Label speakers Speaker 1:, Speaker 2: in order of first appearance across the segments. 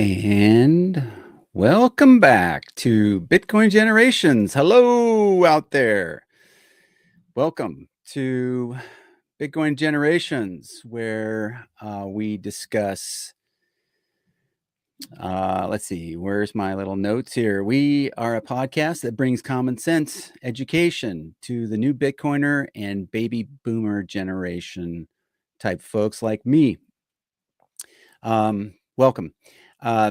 Speaker 1: And welcome back to Bitcoin Generations. Hello out there. Welcome to Bitcoin Generations, where we discuss. Let's see, where's my little notes here? We are a podcast that brings common sense education to the new Bitcoiner and baby boomer generation type folks like me. Welcome.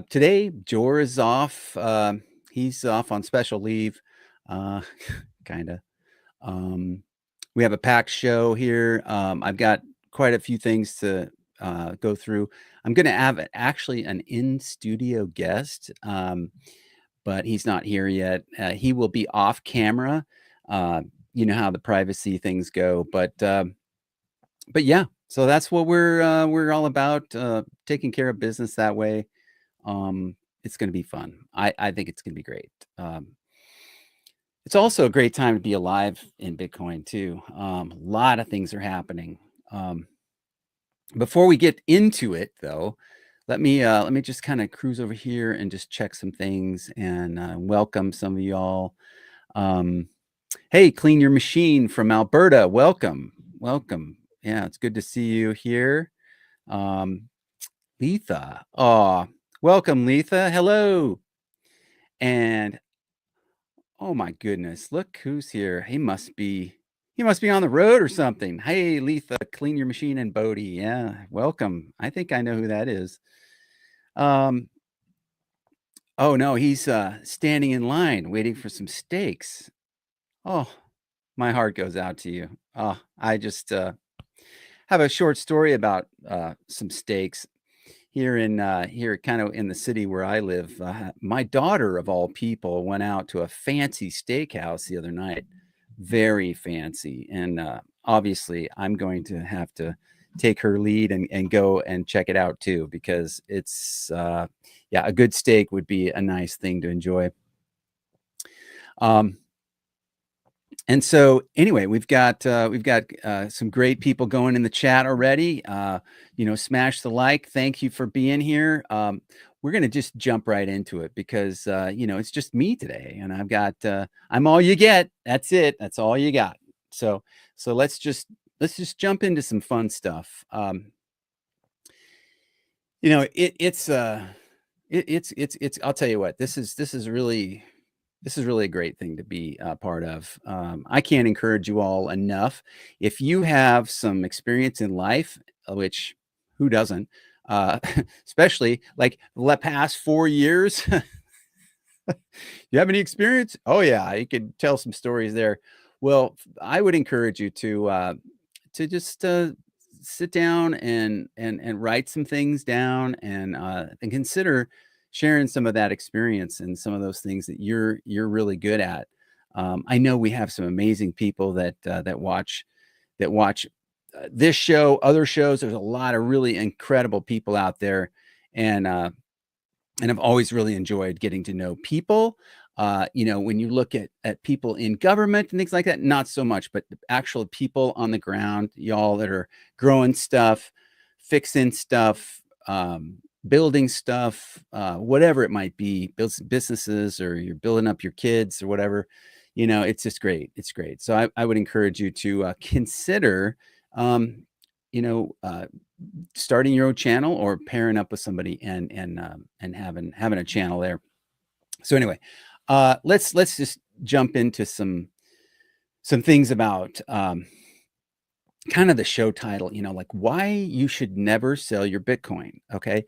Speaker 1: Today, Jor is off. He's off on special leave, uh, kind of. Um, we have a packed show here. I've got quite a few things to go through. I'm going to have actually an in studio guest, but he's not here yet. He will be off camera. Uh, you know how the privacy things go, but yeah, so that's what we're all about, taking care of business that way. It's gonna be fun. I think it's gonna be great. It's also a great time to be alive in Bitcoin too. A lot of things are happening. Um, Before we get into it though, let me just kind of cruise over here and just check some things and welcome some of y'all. Um, Hey, Clean Your Machine from Alberta. Welcome. Welcome. Yeah, it's good to see you here. Um, Letha. Oh, welcome, Letha. Hello. And oh my goodness, look who's here. He must be on the road or something. Hey, Letha, Clean Your Machine and Bodie. Yeah, welcome. I think I know who that is. Um, oh no, he's standing in line waiting for some steaks. Oh, my heart goes out to you. Oh, I just have a short story about some steaks here kind of in the city where I live. My daughter of all people went out to a fancy steakhouse the other night, very fancy, and obviously I'm going to have to take her lead and go and check it out too, because it's yeah, a good steak would be a nice thing to enjoy. Um, and so anyway, we've got some great people going in the chat already. Smash the like. Thank you for being here. We're gonna just jump right into it because it's just me today, and I'm all you get. That's it. That's all you got. So so let's just jump into some fun stuff. You know, it's I'll tell you what, this is really a great thing to be a part of. I can't encourage you all enough. If you have some experience in life, which who doesn't, uh, especially like the past 4 years, you have any experience? Oh yeah, you could tell some stories there. Well, I would encourage you to just sit down and write some things down and consider sharing some of that experience and some of those things that you're really good at. I know we have some amazing people that watch this show, other shows. There's a lot of really incredible people out there, and I've always really enjoyed getting to know people. When you look at people in government and things like that, not so much, but the actual people on the ground, y'all that are growing stuff, fixing stuff, building stuff, whatever it might be, businesses, or you're building up your kids or whatever. It's just great. It's great. So I would encourage you to consider, um, you know, uh, starting your own channel or pairing up with somebody and having a channel there. So anyway, let's just jump into some things about kind of the show title. Like why you should never sell your Bitcoin. Okay,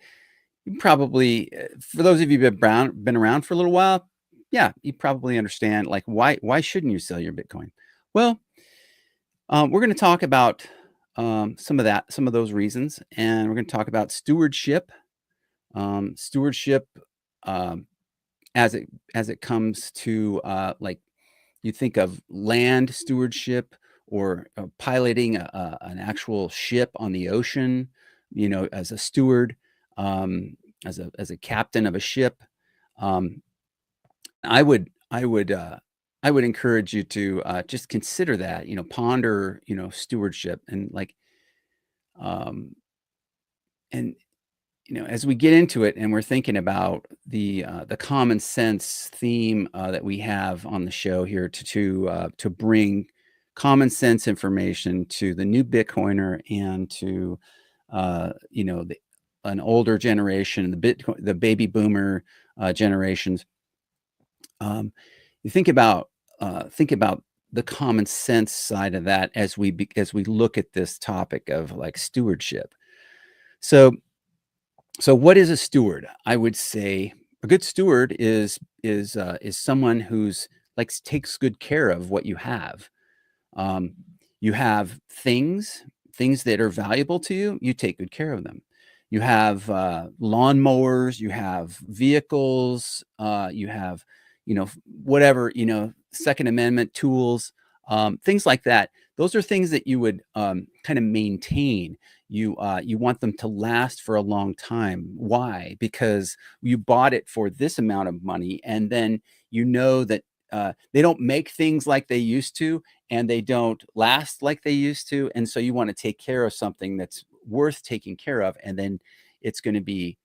Speaker 1: you probably, for those of you who've been around for a little while, yeah, you probably understand like why shouldn't you sell your Bitcoin? Well, we're going to talk about some of those reasons, and we're going to talk about stewardship, um, as it comes to like you think of land stewardship or piloting an actual ship on the ocean, as a steward, um, as a captain of a ship. Um, I would encourage you to just consider that, ponder, stewardship and like um, and as we get into it and we're thinking about the common sense theme that we have on the show here to bring common sense information to the new Bitcoiner and to an older generation, the baby boomer generations. You think about the common sense side of that as we look at this topic of like stewardship. So so what is a steward? I would say a good steward is someone who's like takes good care of what you have. Um, you have things that are valuable to you, you take good care of them. You have lawnmowers, you have vehicles, you have, whatever, Second Amendment tools, things like that. Those are things that you would kind of maintain. You want them to last for a long time. Why? Because you bought it for this amount of money, and then you know that they don't make things like they used to, and they don't last like they used to. And so you want to take care of something that's worth taking care of, and then it's going to be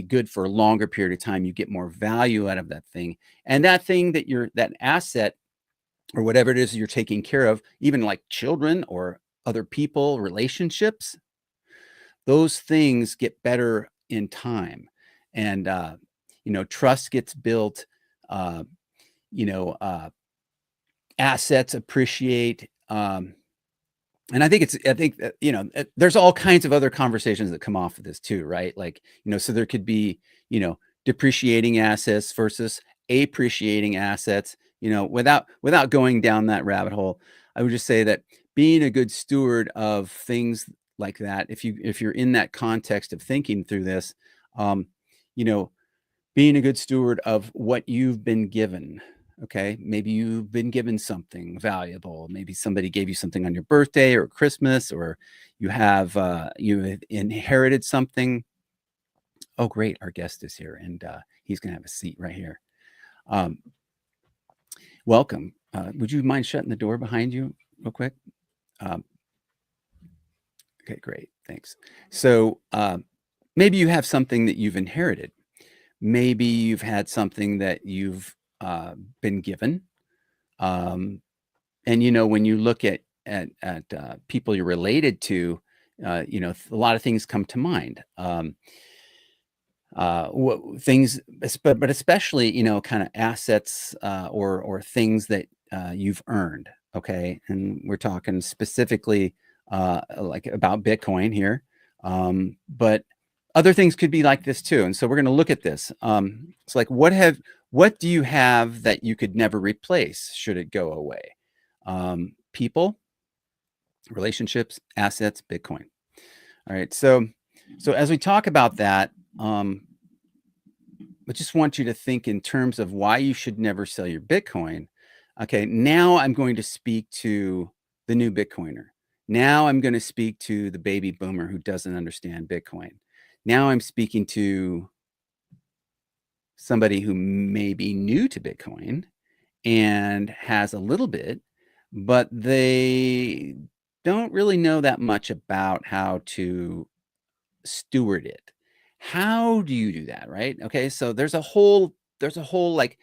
Speaker 1: good for a longer period of time. You get more value out of that thing, and that thing that asset or whatever it is you're taking care of, even like children or other people, relationships, those things get better in time, and trust gets built. Uh, you know, Assets appreciate. And I think that, there's all kinds of other conversations that come off of this too, right? Like, so there could be, depreciating assets versus appreciating assets, without going down that rabbit hole. I would just say that being a good steward of things like that, if you're in that context of thinking through this, um, you know, being a good steward of what you've been given. Okay. Maybe you've been given something valuable. Maybe somebody gave you something on your birthday or Christmas, or you have inherited something. Oh, great. Our guest is here, and he's going to have a seat right here. Um, Welcome. Would you mind shutting the door behind you real quick? Um, okay, great. Thanks. So maybe you have something that you've inherited. Maybe you've had something that you've been given. Um, and when you look at people you're related to, a lot of things come to mind. Things, but especially kind of assets or things that you've earned. Okay, and we're talking specifically like about Bitcoin here, but other things could be like this too. And so we're going to look at this. It's like what do you have that you could never replace should it go away? People, relationships, assets, Bitcoin. All right, so as we talk about that, I just want you to think in terms of why you should never sell your Bitcoin. Okay, now I'm going to speak to the new Bitcoiner. Now I'm going to speak to the baby boomer who doesn't understand Bitcoin. Now I'm speaking to somebody who may be new to Bitcoin and has a little bit, but they don't really know that much about how to steward it. How do you do that, right? Okay, so there's a whole like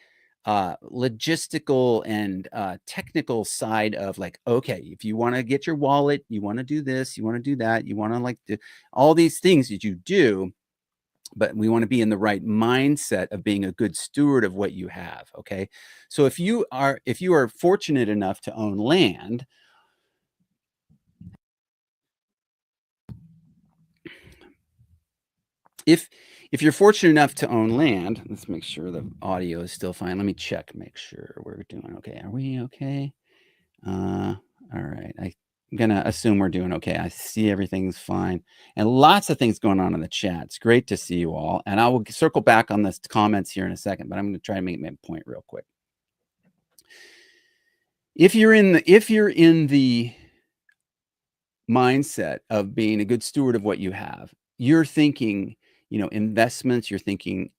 Speaker 1: logistical and technical side of like, okay, if you want to get your wallet, you want to do this, you want to do that, you want to like do all these things that you do, but we want to be in the right mindset of being a good steward of what you have. Okay, so if you are fortunate enough to own land, if if you're fortunate enough to own land, let's make sure the audio is still fine. Let me check, make sure we're doing okay. Are we okay? All right. I'm gonna assume we're doing okay. I see everything's fine, and lots of things going on in the chat. It's great to see you all, and I will circle back on this comments here in a second, but I'm going to try to make my point real quick. If you're in the mindset of being a good steward of what you have, you're thinking, investments, you're thinking,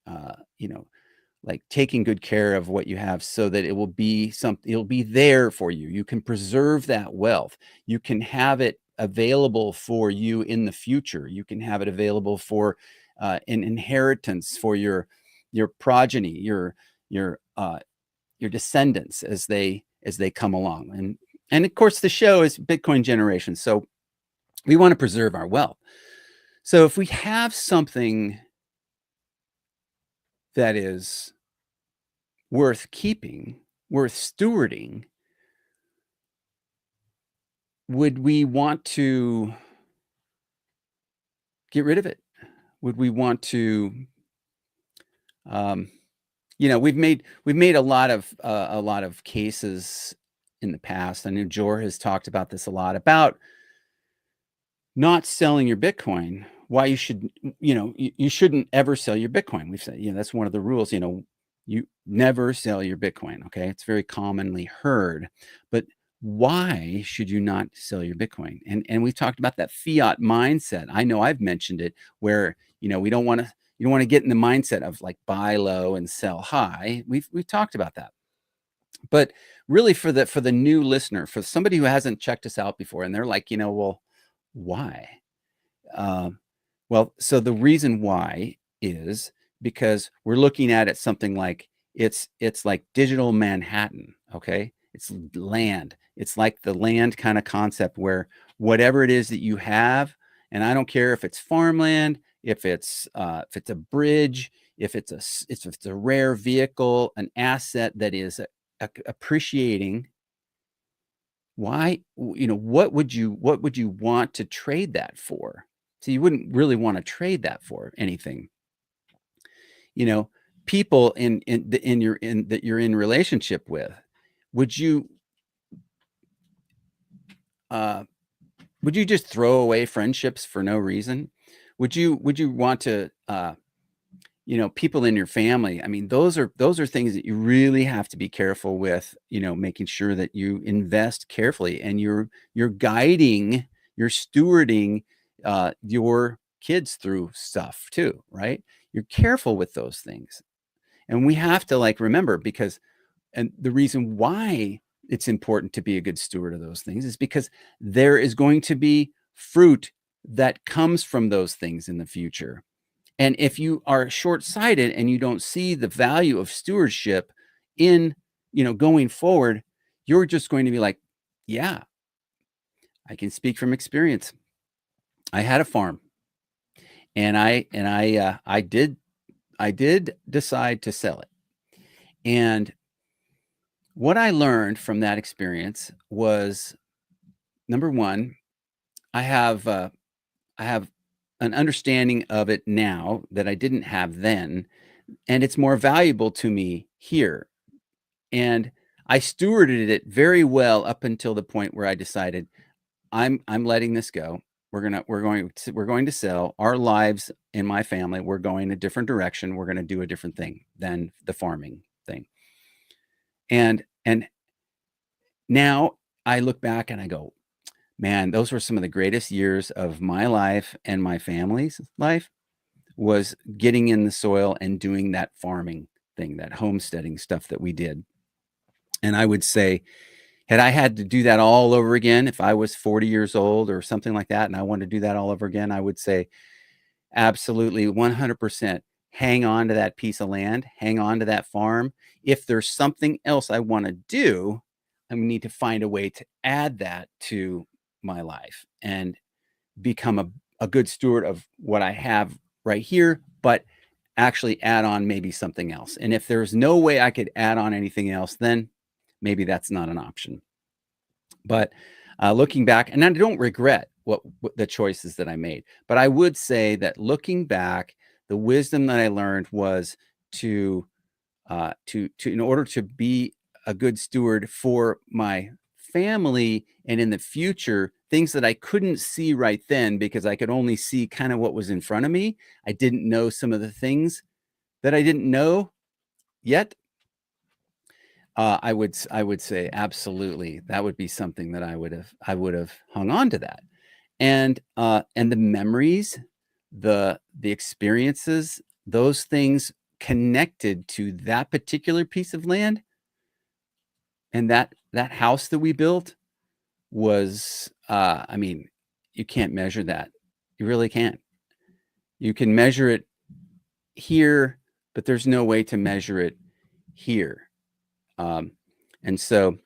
Speaker 1: like taking good care of what you have so that it'll be there for you. You can preserve that wealth. You can have it available for you in the future. You can have it available for an inheritance for your progeny, your descendants as they come along. And of course, the show is Bitcoin generation, so we want to preserve our wealth. So if we have something that is worth keeping, worth stewarding, would we want to get rid of it? Would we want to, um, we've made a lot of cases in the past. I know Jor has talked about this a lot about not selling your Bitcoin. Why you should, you shouldn't ever sell your Bitcoin. We've said, that's one of the rules. You never sell your Bitcoin. Okay, it's very commonly heard, but why should you not sell your Bitcoin? And we've talked about that fiat mindset. I know I've mentioned it where we don't want to. You don't want to get in the mindset of like buy low and sell high. We've talked about that. But really for the new listener, for somebody who hasn't checked us out before and they're like, well, why? Um, well, so the reason why is because we're looking at it something like it's like digital Manhattan, okay? It's land. It's like the land kind of concept where whatever it is that you have, and I don't care if it's farmland, if it's a bridge, if it's a rare vehicle, an asset that is appreciating. Why, what would you want to trade that for? So you wouldn't really want to trade that for anything. You know, people in that you're in relationship with, would you uh would you just throw away friendships for no reason? Would you want to people in your family, I mean, those are things that you really have to be careful with, making sure that you invest carefully and you're guiding, you're stewarding your kids through stuff too, right? You're careful with those things. And we have to like remember and the reason why it's important to be a good steward of those things is because there is going to be fruit that comes from those things in the future. And if you are short-sighted and you don't see the value of stewardship in, going forward, you're just going to be like, yeah, I can speak from experience. I had a farm and I did decide to sell it. And what I learned from that experience was number one, I have I have an understanding of it now that I didn't have then, and it's more valuable to me here. And I stewarded it very well up until the point where I decided I'm letting this go. We're going to sell our lives in my family. We're going a different direction. We're going to do a different thing than the farming thing. And now I look back and I go, man, those were some of the greatest years of my life and my family's life was getting in the soil and doing that farming thing, that homesteading stuff that we did. And I would say, had I had to do that all over again, if I was 40 years old or something like that, and I wanted to do that all over again, I would say absolutely 100% hang on to that piece of land, hang on to that farm. If there's something else I want to do, I need to find a way to add that to my life and become a good steward of what I have right here, but actually add on maybe something else. And if there's no way I could add on anything else, then maybe that's not an option. But looking back, and I don't regret what the choices that I made, but I would say that looking back, the wisdom that I learned was to in order to be a good steward for my family and in the future, things that I couldn't see right then because I could only see kind of what was in front of me. I didn't know some of the things that I didn't know yet. I would say absolutely that would be something that I would have hung on to that. And the memories, the experiences, those things connected to that particular piece of land and that house that we built was, I mean, you can't measure that. You really can't. You can measure it here, but there's no way to measure it here. And so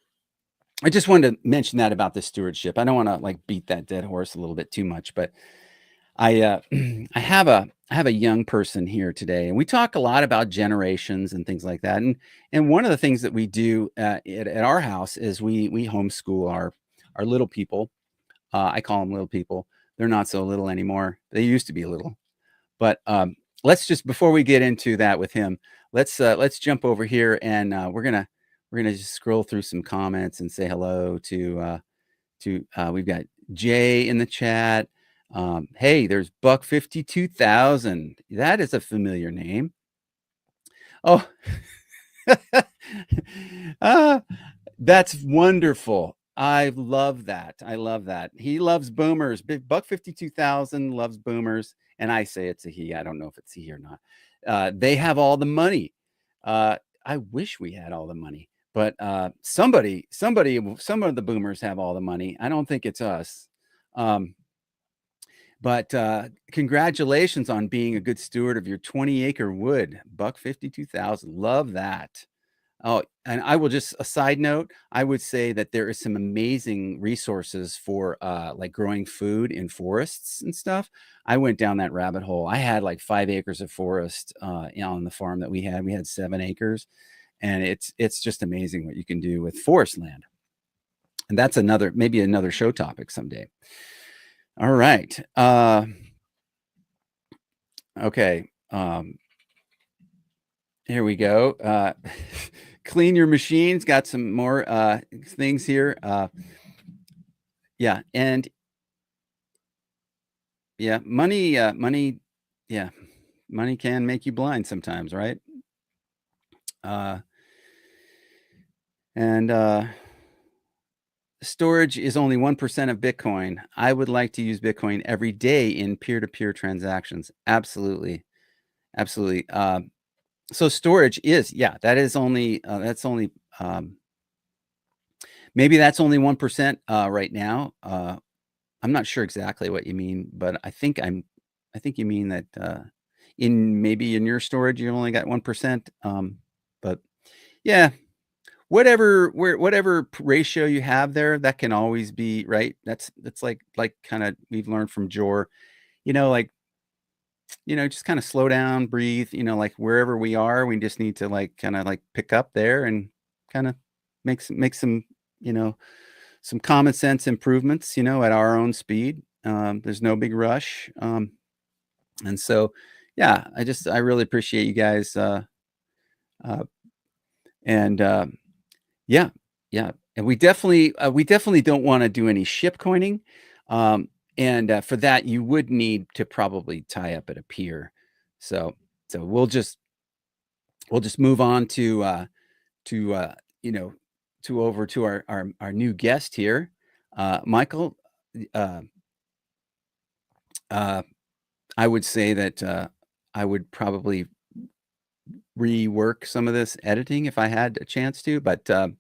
Speaker 1: I just wanted to mention that about the stewardship. I don't want to like beat that dead horse a little bit too much, but I have a young person here today, and we talk a lot about generations and things like that. And one of the things that we do at our house is we homeschool our little people. I call them little people. They're not so little anymore. They used to be little. But let's just before we get into that with him, let's jump over here and we're gonna just scroll through some comments and say hello to we've got Jay in the chat. Hey, there's Buck 52,000. That is a familiar name. Oh, ah, that's wonderful. I love that. I love that. He loves boomers. Big Buck 52,000 loves boomers. And I say it's a he. I don't know if it's he or not. They have all the money. I wish we had all the money, but some of the boomers have all the money. I don't think it's us. But congratulations on being a good steward of your 20-acre wood. Buck 52,000. Love that. Oh, and I will just a side note, I would say that there is some amazing resources for like growing food in forests and stuff. I went down that rabbit hole. I had like 5 acres of forest on the farm that we had. We had 7 acres, and it's just amazing what you can do with forest land. And that's maybe another show topic someday. All right. Okay. Here we go. Clean your machines. Got some more things here. Yeah, and yeah, money, yeah, money can make you blind sometimes, right? And storage is only 1% of Bitcoin. I would like to use Bitcoin every day in peer-to-peer transactions. Absolutely, absolutely. So storage is, yeah, that's only maybe that's only 1% right now. I'm not sure exactly what you mean, but I think you mean that maybe in your storage you only got 1%. But yeah, whatever ratio you have there, that can always be right. That's like kind of we've learned from Jor, like just kind of slow down, breathe. Like wherever we are, we just need to like kind of like pick up there and kind of make some some common sense improvements, at our own speed. There's no big rush. And so, yeah, I really appreciate you guys. Uh, and yeah, yeah. And we definitely don't want to do any ship coining. And for that, you would need to probably tie up at a pier. So we'll just move on to to over to our new guest here, Michael. Uh, uh, I would say that I would probably rework some of this editing if I had a chance to, but all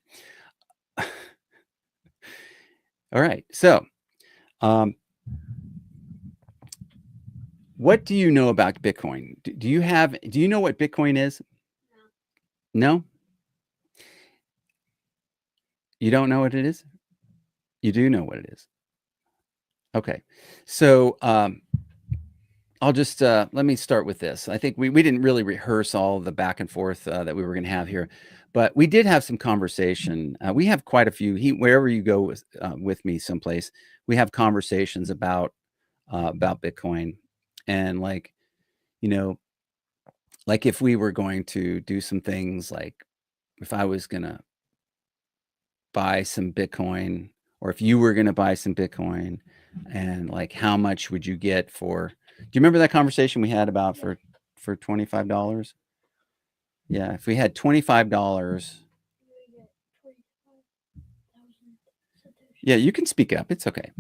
Speaker 1: right. So, um, what do you know about Bitcoin? Do you know what Bitcoin is? No? You don't know what it is? You do know what it is. Okay. So, I'll just let me start with this. I think we didn't really rehearse all the back and forth that we were going to have here, but we did have some conversation. We have quite a few. Wherever you go with me someplace, we have conversations about Bitcoin, and like you know, like if we were going to do some things, like if I was gonna buy some Bitcoin, or if you were gonna buy some Bitcoin, and like how much would you get for? Do you remember that conversation we had about for $25? Yeah, if we had $25. Yeah, you can speak up. It's okay.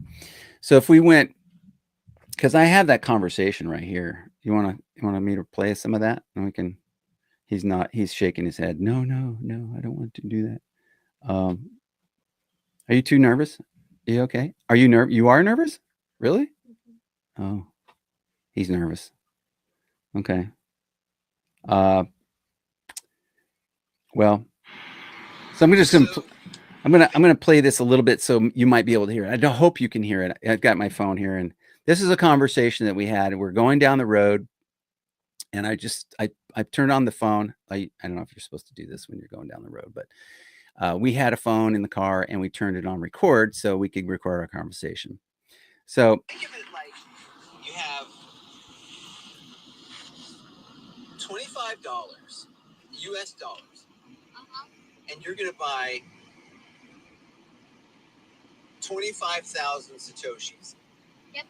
Speaker 1: So if we went, because I have that conversation right here. You want me to play some of that, and we can. He's shaking his head. No, no, no. I don't want to do that. Are you too nervous? Are you okay? Are you You are nervous? Really? Oh, he's nervous. Okay. Well, so I'm gonna play this a little bit so you might be able to hear it. I hope you can hear it. I've got my phone here, and this is a conversation that we had. We're going down the road, and I turned on the phone. I don't know if you're supposed to do this when you're going down the road, but we had a phone in the car, and we turned it on record so we could record our conversation. So think of it like you have $25 US dollars, and you're going to buy 25,000 Satoshis. Yep.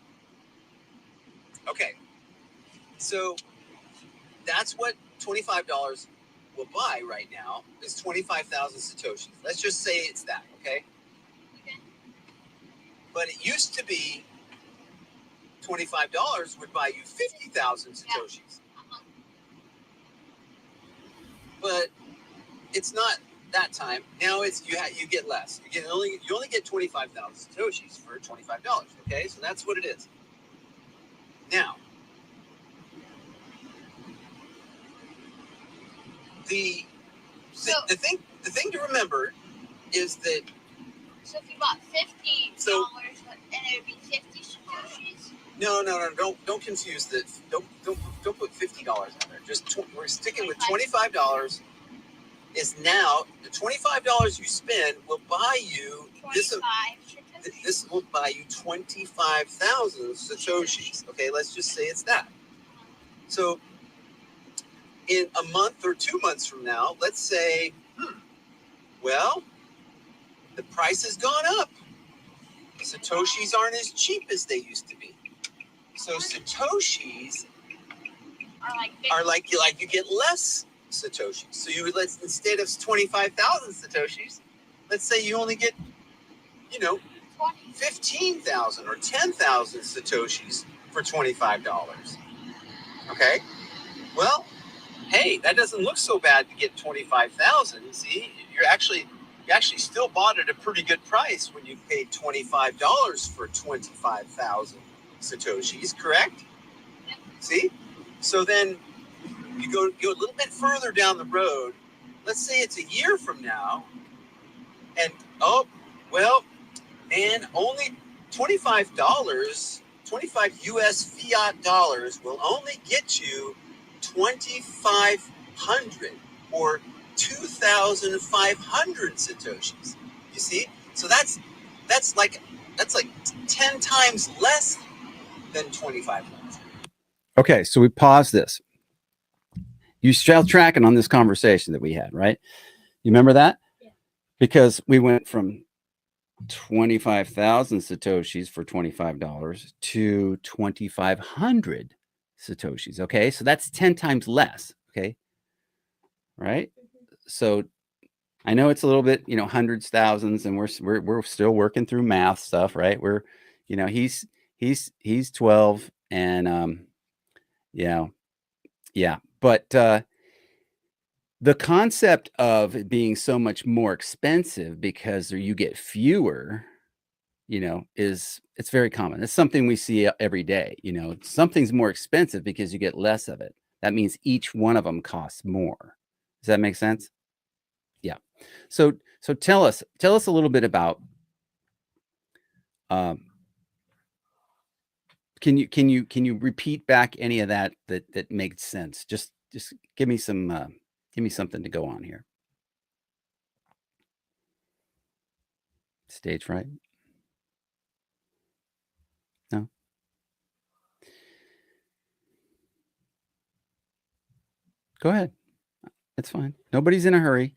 Speaker 1: Okay. So that's what $25 will buy right now is 25,000 Satoshis. Let's just say it's that, okay? Okay. But it used to be $25 would buy you 50,000 Satoshis. Yeah. But it's not that time. Now it's you get less. You only get 25,000 Satoshis for $25. Okay, so that's what it is. Now, the thing to remember is that. So if you bought $50, and it would be 50 Satoshis. No, don't confuse this. Don't put $50 on there. Just we're sticking with $25. Is now the $25 you spend will buy you this will buy you 25,000 Satoshis. Okay, let's just say it's that. So in a month or 2 months from now, let's say, well, the price has gone up. Satoshis aren't as cheap as they used to be. So Satoshis are like you get less Satoshis. So you would instead of 25,000 Satoshis, let's say you only get, 15,000 or 10,000 Satoshis for $25. Okay? Well, hey, that doesn't look so bad to get 25,000. See, you actually still bought at a pretty good price when you paid $25 for 25,000 Satoshis, correct? Yep. See? So then you go a little bit further down the road. Let's say it's a year from now, and only $25, 25 US fiat dollars will only get you 2,500 or 2,500 Satoshis. You see? So that's like 10 times less than 25. Okay, so we pause this. You still tracking on this conversation that we had, right? You remember that? Yeah. Because we went from 25,000 Satoshis for $25 to 2,500 Satoshis. Okay, so that's 10 times less. Okay, right? So I know it's a little bit, hundreds, thousands, and we're still working through math stuff, right? He's 12, and yeah, but the concept of it being so much more expensive because you get fewer, it's very common. It's something we see every day. Something's more expensive because you get less of it. That means each one of them costs more. Does that make sense? Yeah. So tell us a little bit about. Can you repeat back any of that makes sense? Just give me some. Give me something to go on here. Stage fright? No? Go ahead. It's fine. Nobody's in a hurry.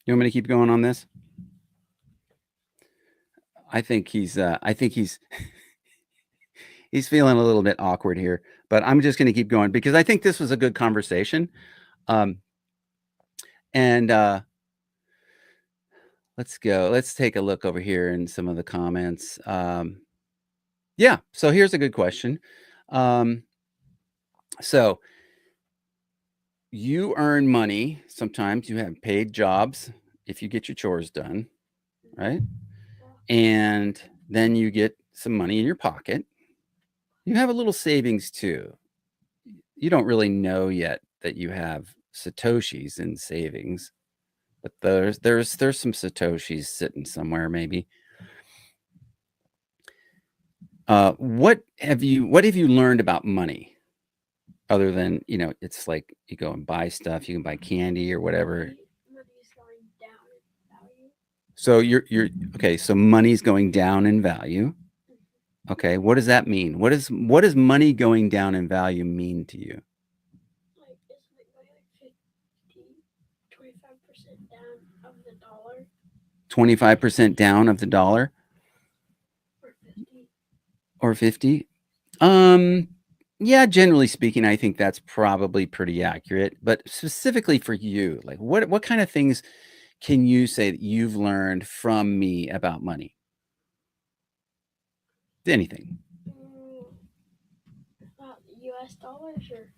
Speaker 1: You want me to keep going on this? I think he's he's feeling a little bit awkward here, but I'm just going to keep going because I think this was a good conversation. And let's go. Let's take a look over here in some of the comments. Yeah, so here's a good question. So you earn money. Sometimes you have paid jobs if you get your chores done, right? And then you get some money in your pocket. You have a little savings too. You don't really know yet that you have satoshis in savings, but there's some satoshis sitting somewhere maybe. What have you learned about money other than, it's like you go and buy stuff, you can buy candy or whatever.
Speaker 2: Money's going down in value.
Speaker 1: So you're okay, so money's going down in value. Okay, what does that mean? What does money going down in value mean to you?
Speaker 2: Like, isn't it going like 25% down of the dollar?
Speaker 1: 25% down of the dollar?
Speaker 2: Or 50?
Speaker 1: Or 50? Yeah, generally speaking, I think that's probably pretty accurate. But specifically for you, like what kind of things can you say that you've learned from me about money? Anything.
Speaker 2: About the US dollars or?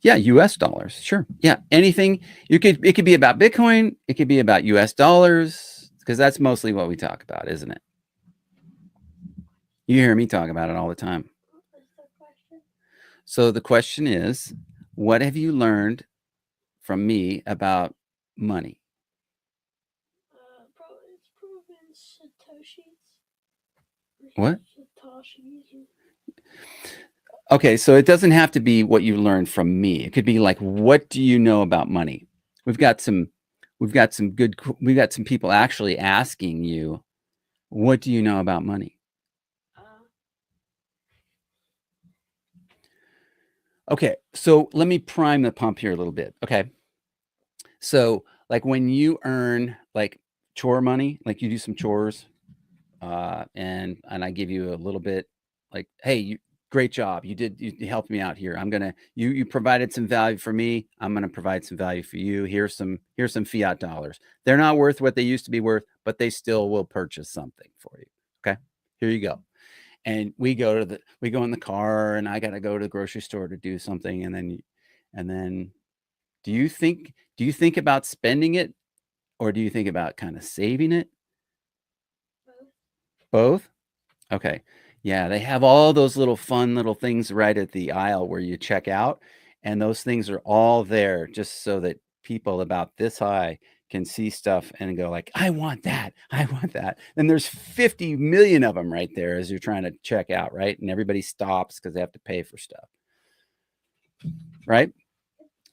Speaker 1: Yeah, US dollars. Sure. Yeah, anything. It could be about Bitcoin, it could be about US dollars, because that's mostly what we talk about, isn't it? You hear me talk about it all the time.
Speaker 2: What was the question?
Speaker 1: So the question is, what have you learned from me about money?
Speaker 2: It's proven Satoshis.
Speaker 1: What?
Speaker 2: Satoshis.
Speaker 1: Okay, so it doesn't have to be what you learned from me. It could be like, what do you know about money? We've got some people actually asking you, what do you know about money? Okay, so let me prime the pump here a little bit. Okay. So like when you earn like chore money, like you do some chores, and I give you a little bit, like, hey, great job, you helped me out here. You provided some value for me. I'm gonna provide some value for you. Here's some fiat dollars. They're not worth what they used to be worth, but they still will purchase something for you. Okay, here you go. And we go in the car, and I got to go to the grocery store to do something, and then do you think about spending it, or do you think about kind of saving it? Both? Okay. Yeah, they have all those little fun little things right at the aisle where you check out, and those things are all there just so that people about this high can see stuff and go like, "I want that. I want that." And there's 50 million of them right there as you're trying to check out, right? And everybody stops because they have to pay for stuff. Right?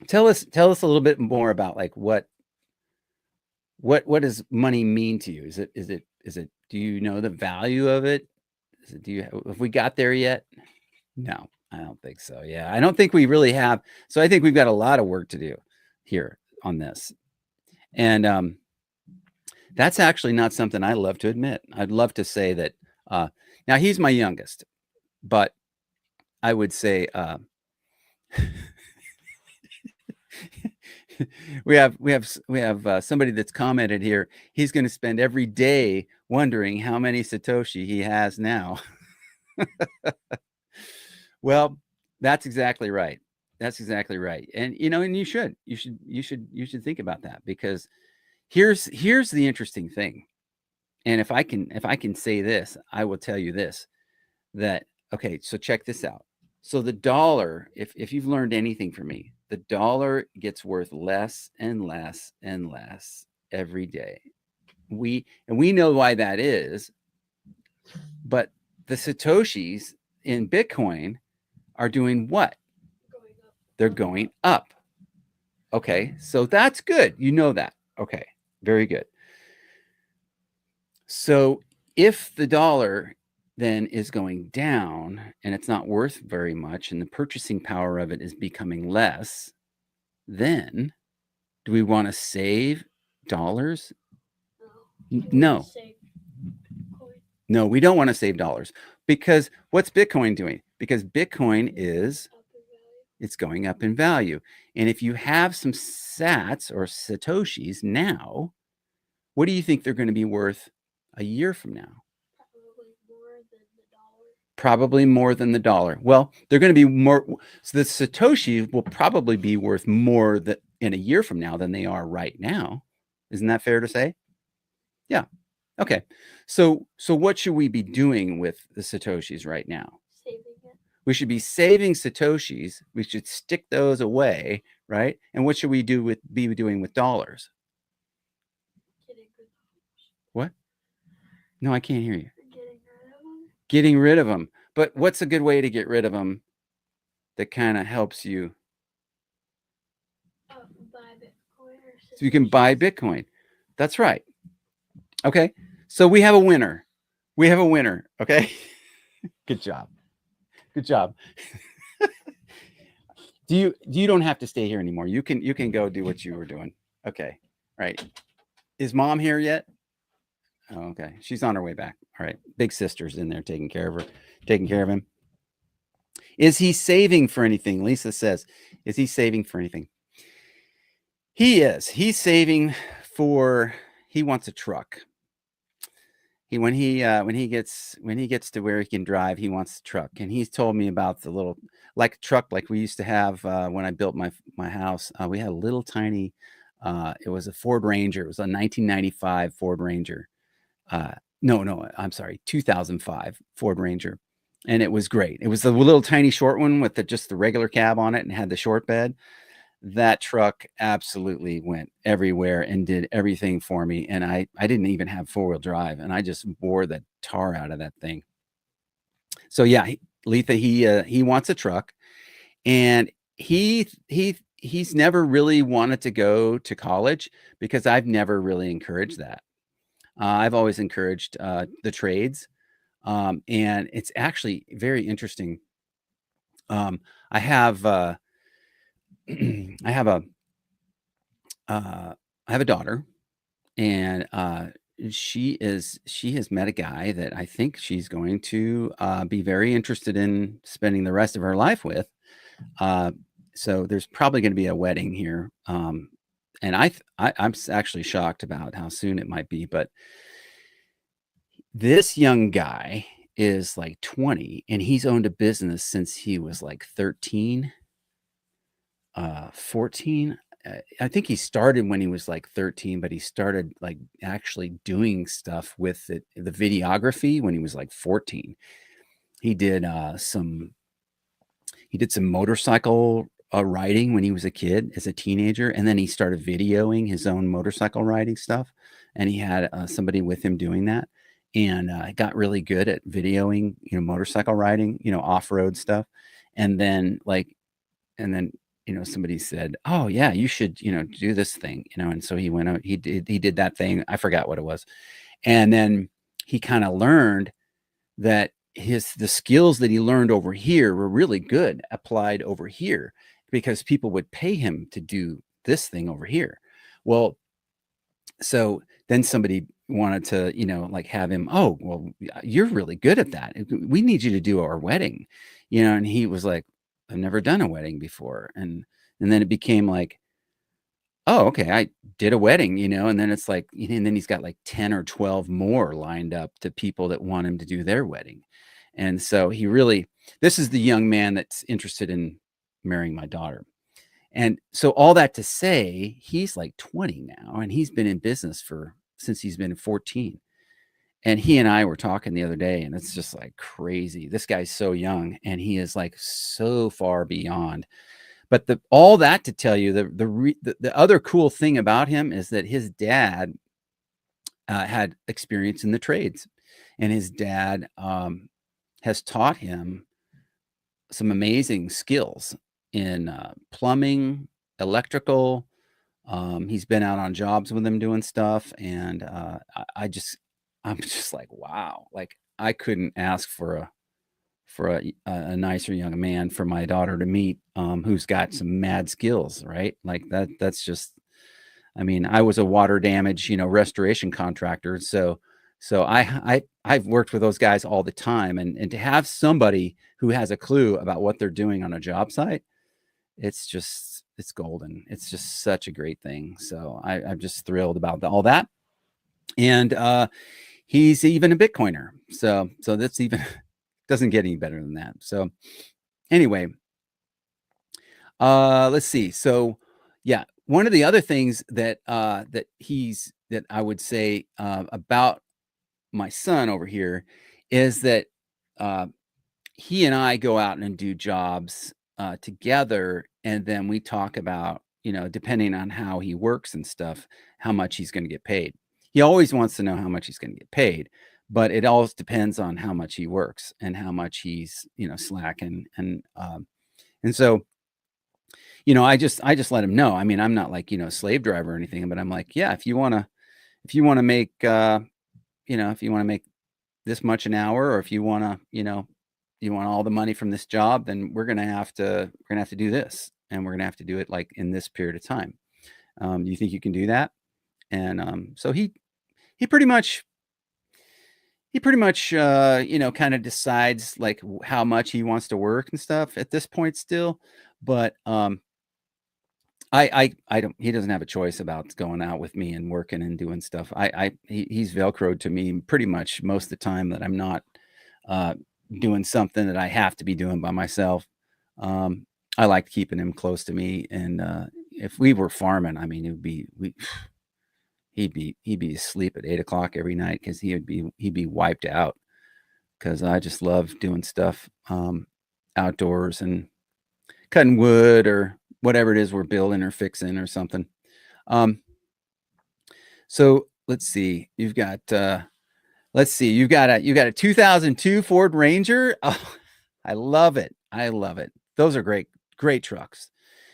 Speaker 1: Tell us a little bit more about like what does money mean to you? Is it do you know the value of it? Have we got there yet? No, I don't think so. Yeah, I don't think we really have. So I think we've got a lot of work to do here on this. And that's actually not something I love to admit. I'd love to say that now he's my youngest, but I would say we have somebody that's commented here. He's going to spend every day wondering how many Satoshi he has now. Well, that's exactly right. That's exactly right. And and you should think about that, because here's the interesting thing. And if I can say this, I will tell you this, that okay, so check this out. So the dollar, if you've learned anything from me, the dollar gets worth less and less and less every day. We know why that is, but the Satoshis in Bitcoin are doing what? They're going up. Okay, so that's good. You know that. Okay, very good. So if the dollar then is going down and it's not worth very much and the purchasing power of it is becoming less, then do we want to save dollars? No. No, we don't want to save dollars, because what's Bitcoin doing? Because Bitcoin is it's going up in value. And if you have some sats or satoshis now, what do you think they're going to be worth a year from now? Probably more than the dollar. Well, they're going to be more. So the Satoshi will probably be worth more in a year from now than they are right now. Isn't that fair to say? Yeah. Okay. So what should we be doing with the Satoshis right now?
Speaker 2: Saving it.
Speaker 1: We should be saving Satoshis. We should stick those away, right? And what should we be doing with dollars?
Speaker 2: Getting rid
Speaker 1: What? No, I can't hear you.
Speaker 2: getting rid of them.
Speaker 1: Getting rid of them. But what's a good way to get rid of them that kind of helps you?
Speaker 2: Buy Bitcoin or
Speaker 1: So you can buy Bitcoin. That's right. Okay. So we have a winner. We have a winner. Okay. Good job. Good job. You don't have to stay here anymore. You can go do what you were doing. Okay. Right. Is mom here yet? Oh, okay. She's on her way back. All right. Big sister's in there taking care of her, taking care of him. Is he saving for anything? Lisa says, is he saving for anything? He is. He's saving for, he wants a truck. When he gets to where he can drive, he wants the truck. And he's told me about the little like truck like we used to have when I built my house. We had a little tiny it was a Ford Ranger. It was a 1995 Ford Ranger. No, I'm sorry, 2005 Ford Ranger. And it was great. It was the little tiny short one with just the regular cab on it and had the short bed. That truck absolutely went everywhere and did everything for me. And I didn't even have four-wheel drive, and I just wore the tar out of that thing. So yeah, Letha, he wants a truck, and he's never really wanted to go to college because I've never really encouraged that. I've always encouraged the trades, and it's actually very interesting. I have I have a I have a daughter, and she has met a guy that I think she's going to be very interested in spending the rest of her life with. Uh, so there's probably going to be a wedding here, and I'm actually shocked about how soon it might be. But this young guy is like 20, and he's owned a business since he was like 13, 14. I think he started when he was like 13, but he started like actually doing stuff with the videography when he was like 14. He did some motorcycle riding when he was a kid as a teenager, and then he started videoing his own motorcycle riding stuff, and he had somebody with him doing that, and got really good at videoing, motorcycle riding, off-road stuff. And then somebody said, "Oh yeah, you should, do this thing," and so he went out, he did that thing. I forgot what it was. And then he kind of learned that the skills that he learned over here were really good applied over here because people would pay him to do this thing over here. Well, so then somebody wanted to, like have him, "Oh, well, you're really good at that. We need you to do our wedding," and he was like, "I've never done a wedding before." And then it became like, "Oh, okay, I did a wedding," and then it's like, and then he's got like 10 or 12 more lined up to people that want him to do their wedding. And so this is the young man that's interested in marrying my daughter. And so all that to say, he's like 20 now, and he's been in business since he's been 14. And he and I were talking the other day, and it's just like crazy. This guy's so young, and he is like so far beyond. But all that to tell you, the other cool thing about him is that his dad had experience in the trades, and his dad has taught him some amazing skills in plumbing, electrical. He's been out on jobs with him doing stuff, and I'm just like, wow, like I couldn't ask for a nicer young man for my daughter to meet, who's got some mad skills, right? Like that's just, I mean, I was a water damage, restoration contractor. So I've worked with those guys all the time, and to have somebody who has a clue about what they're doing on a job site, it's golden. It's just such a great thing. So I'm just thrilled about all that. And he's even a Bitcoiner. So that's even doesn't get any better than that. So anyway, let's see. So yeah, one of the other things that I would say about my son over here is that he and I go out and do jobs together, and then we talk about, depending on how he works and stuff, how much he's going to get paid. He always wants to know how much he's going to get paid, but it always depends on how much he works and how much he's, slacking. And so, I just let him know. I mean, I'm not like, slave driver or anything, but I'm like, yeah, if you want to make, if you want to make this much an hour, or if you want to, you want all the money from this job, then we're gonna have to do this, and we're gonna have to do it like in this period of time. You think you can do that? And so he pretty much kind of decides like how much he wants to work and stuff at this point still. But I don't. He doesn't have a choice about going out with me and working and doing stuff. He's velcroed to me pretty much most of the time that I'm not uh, doing something that I have to be doing by myself. I like keeping him close to me, and if we were farming, I mean, it would be he'd be asleep at 8 o'clock every night because he'd be wiped out. Because I just love doing stuff outdoors and cutting wood or whatever it is we're building or fixing or something. Um, so let's see. You've got a 2002 Ford Ranger. Oh, I love it. I love it. Those are great, great trucks.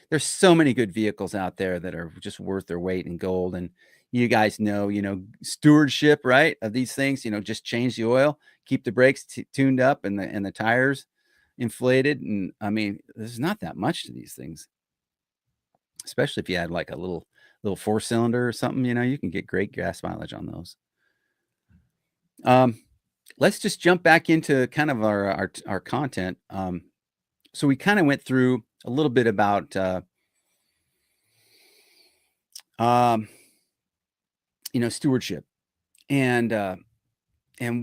Speaker 1: There's so many good vehicles out there that are just worth their weight in gold. And you guys know, stewardship, right? Of these things, just change the oil, keep the brakes tuned up, and the tires inflated. And I mean, there's not that much to these things, especially if you had like a little 4-cylinder or something. You can get great gas mileage on those. Um, let's just jump back into kind of our content. So we kind of went through a little bit about um, stewardship, and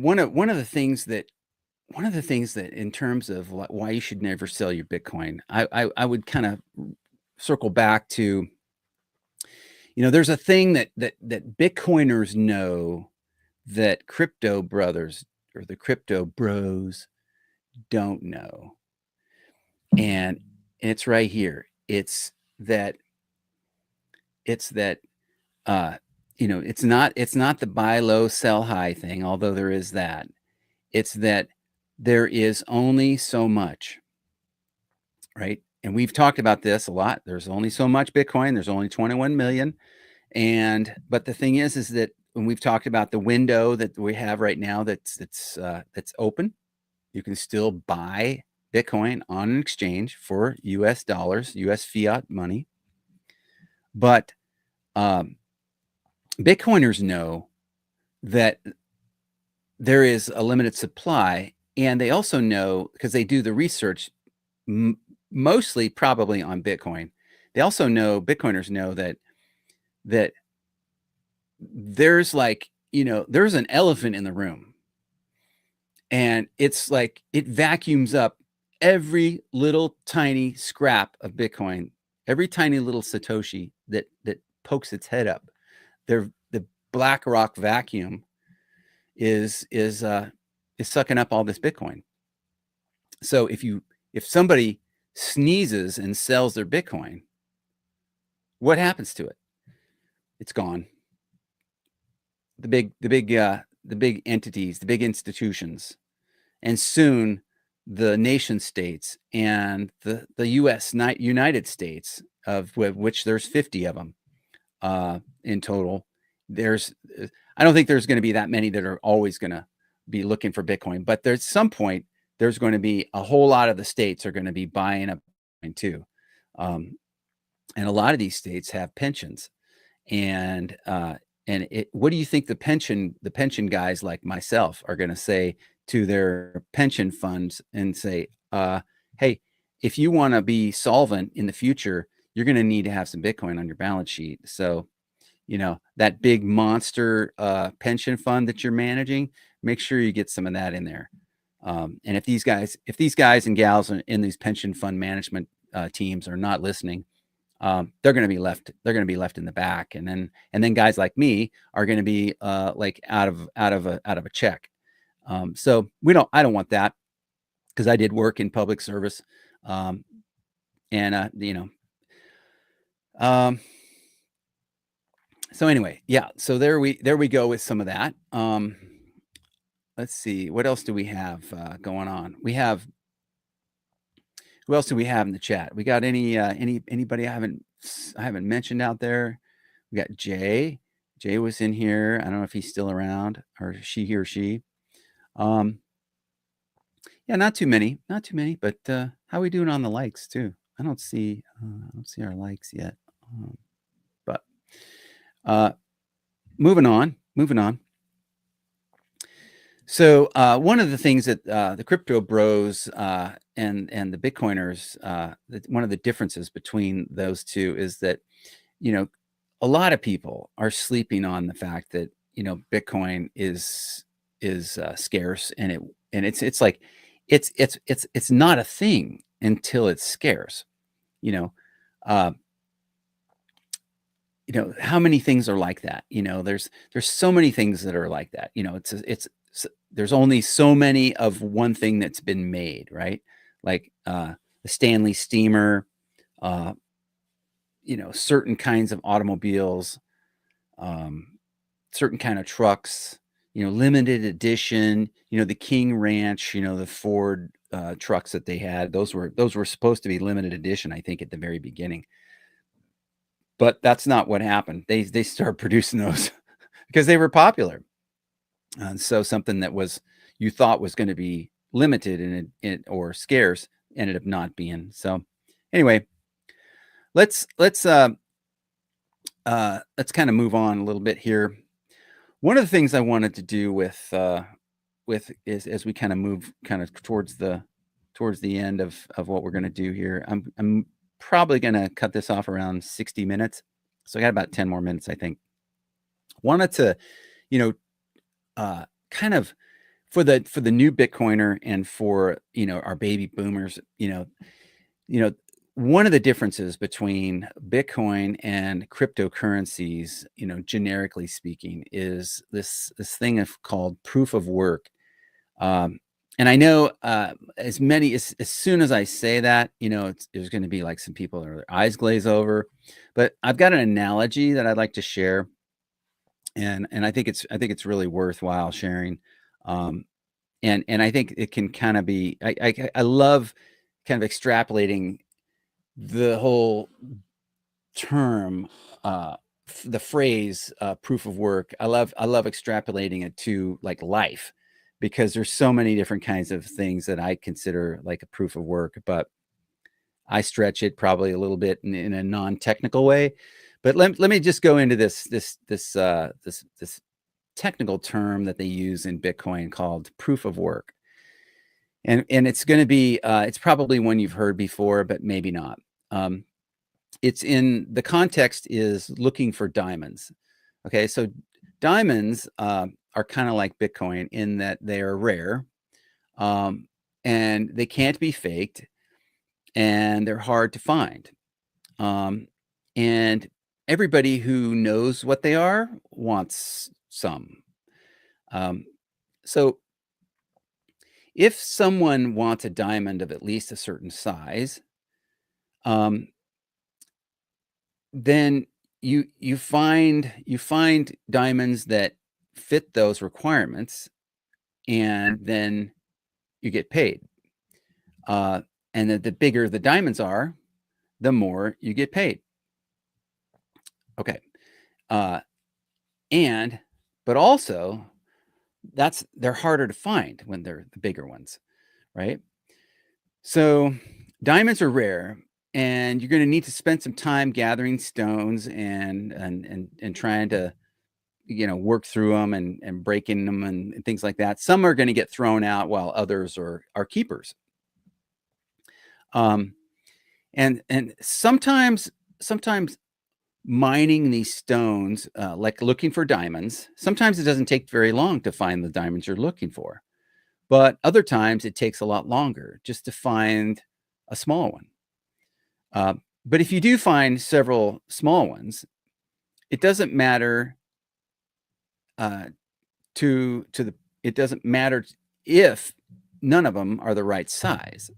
Speaker 1: one of the things that in terms of why you should never sell your Bitcoin, I would kind of circle back to, there's a thing that Bitcoiners know that crypto brothers or the crypto bros don't know. And it's right here. It's that it's not the buy low, sell high thing, although there is that. It's that there is only so much, right? And we've talked about this a lot. There's only so much Bitcoin. There's only 21 million. But the thing is that when we've talked about the window that we have right now, that's open, you can still buy Bitcoin on an exchange for US dollars, US fiat money. But Bitcoiners know that there is a limited supply, and they also know, because they do the research mostly probably on Bitcoin. They also know, Bitcoiners know that there's there's an elephant in the room, and it's like it vacuums up every little tiny scrap of Bitcoin, every tiny little Satoshi that pokes its head up. The BlackRock vacuum is sucking up all this Bitcoin. So if somebody sneezes and sells their Bitcoin, what happens to it? It's gone. The big entities, the big institutions, and soon the nation states and the U.S. United States, of which there's 50 of them in total. I don't think there's going to be that many that are always going to be looking for Bitcoin, but there's some point there's going to be a whole lot of the states are going to be buying up Bitcoin too, and a lot of these states have pensions, and what do you think the pension guys like myself are going to say to their pension funds and say, hey, if you want to be solvent in the future, you're going to need to have some Bitcoin on your balance sheet. So, that big monster pension fund that you're managing, make sure you get some of that in there. And if these guys and gals in these pension fund management teams are not listening, they're going to be left. They're going to be left in the back, and then guys like me are going to be like out of a check. So I don't want that. because I did work in public service, and um, so anyway, yeah. So there we go with some of that. Let's see, what else do we have going on? Who else do we have in the chat? We got anybody I haven't mentioned out there? We got Jay. Jay was in here. I don't know if he's still around or he or she. Yeah, not too many, but how are we doing on the likes too? I don't see our likes yet. But moving on. So one of the things that the crypto bros and the Bitcoiners, one of the differences between those two is that a lot of people are sleeping on the fact that Bitcoin is scarce, and it's like it's not a thing until it's scarce. You know, uh, how many things are like that? There's so many things that are like that. There's only so many of one thing that's been made, right? Like the Stanley steamer, uh, certain kinds of automobiles, um, certain kind of trucks, limited edition, the King Ranch, the Ford trucks that they had. Those were supposed to be limited edition, I think, at the very beginning. But that's not what happened. They started producing those because they were popular. And so something that you thought was going to be limited or scarce ended up not being. So anyway, let's kind of move on a little bit here. One of the things I wanted to do with is as we kind of move kind of towards the end of what we're going to do here. I'm probably going to cut this off around 60 minutes. So I got about 10 more minutes, I think. Wanted to, kind of for the new Bitcoiner and for, our baby boomers, one of the differences between Bitcoin and cryptocurrencies, generically speaking, is this thing called proof of work. And I know as soon as I say that, there's going to be like some people that their eyes glaze over. But I've got an analogy that I'd like to share, and I think it's really worthwhile sharing. And I think it can kind of be. I love kind of extrapolating the whole term, the phrase proof of work. I love extrapolating it to like life, because there's so many different kinds of things that I consider like a proof of work, but I stretch it probably a little bit in a non-technical way. But let me just go into this technical term that they use in Bitcoin called proof of work. And it's going to be it's probably one you've heard before, but maybe not. It's in the context is looking for diamonds. Okay, so diamonds are kind of like Bitcoin in that they are rare, and they can't be faked, and they're hard to find. And everybody who knows what they are wants some. So if someone wants a diamond of at least a certain size, then you find diamonds that fit those requirements, and then you get paid. And the bigger the diamonds are, the more you get paid. Okay. But also they're harder to find when they're the bigger ones, right? So diamonds are rare, and you're going to need to spend some time gathering stones and trying to work through them and breaking them and things like that. Some are going to get thrown out while others are keepers. And sometimes mining these stones, like looking for diamonds, sometimes it doesn't take very long to find the diamonds you're looking for, but other times it takes a lot longer just to find a small one. But if you do find several small ones, it doesn't matter it doesn't matter if none of them are the right size.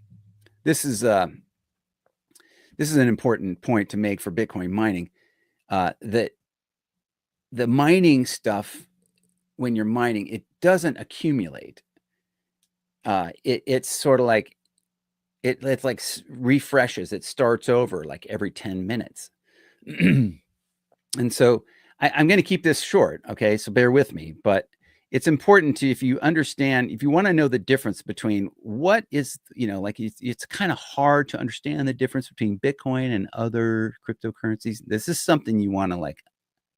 Speaker 1: This is an important point to make for Bitcoin mining. That the mining stuff, when you're mining, it doesn't accumulate. It's sort of like it's like refreshes. It starts over like every 10 minutes. And so I'm going to keep this short. Okay. So bear with me, but it's important to, if you want to know the difference between what is, like it's kind of hard to understand the difference between Bitcoin and other cryptocurrencies. This is something you want to like